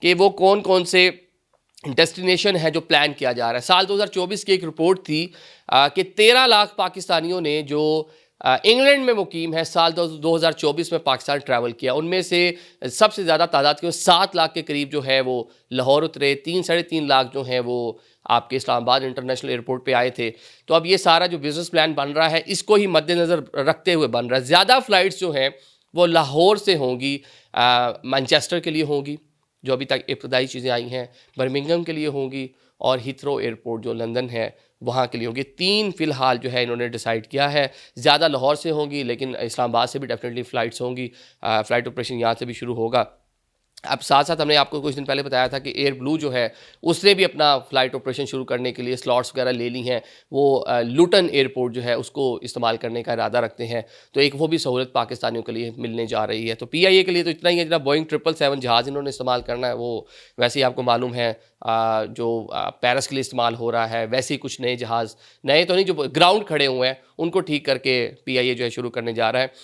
कि वो कौन कौन से डेस्टिनेशन है जो प्लान किया जा रहा है। साल 2024 की एक रिपोर्ट थी कि 13 लाख पाकिस्तानियों ने जो इंग्लैंड में मुकीम है साल 2024 में पाकिस्तान ट्रैवल किया। उनमें से सबसे ज़्यादा तादाद के 7 लाख के करीब जो है वो लाहौर उतरे, 3-3.5 लाख जो हैं वो आपके इस्लामाबाद इंटरनेशनल एयरपोर्ट पे आए थे। तो अब ये सारा जो बिज़नेस प्लान बन रहा है इसको ही मद्देनज़र रखते हुए बन रहा है। ज़्यादा फ़्लाइट्स जो हैं वो लाहौर से होंगी, मैनचेस्टर के लिए होंगी जो अभी तक इब्तदाई चीज़ें आई हैं, बर्मिंघम के लिए होंगी और हीथ्रो एयरपोर्ट जो लंदन है वहाँ के लिए होंगी। 3 फ़िलहाल जो है इन्होंने डिसाइड किया है। ज़्यादा लाहौर से होंगी लेकिन इस्लामाबाद से भी डेफिनेटली फ़्लाइट्स होंगी। फ़्लाइट ऑपरेशन यहाँ से भी शुरू होगा। अब साथ साथ हमने आपको कुछ दिन पहले बताया था कि एयर ब्लू जो है उसने भी अपना फ़्लाइट ऑपरेशन शुरू करने के लिए स्लॉट्स वगैरह ले ली हैं। वो लुटन एयरपोर्ट जो है उसको इस्तेमाल करने का इरादा रखते हैं। तो एक वो भी सहूलत पाकिस्तानियों के लिए मिलने जा रही है। तो पीआईए के लिए तो इतना ही है, जितना बोइंग 777 जहाज़ इन्होंने इस्तेमाल करना है वो वैसे ही आपको मालूम है जो पेरिस के लिए इस्तेमाल हो रहा है वैसे ही कुछ नए जहाज़, नए तो नहीं, जो ग्राउंड खड़े हुए हैं उनको ठीक करके पीआईए जो है शुरू करने जा रहा है।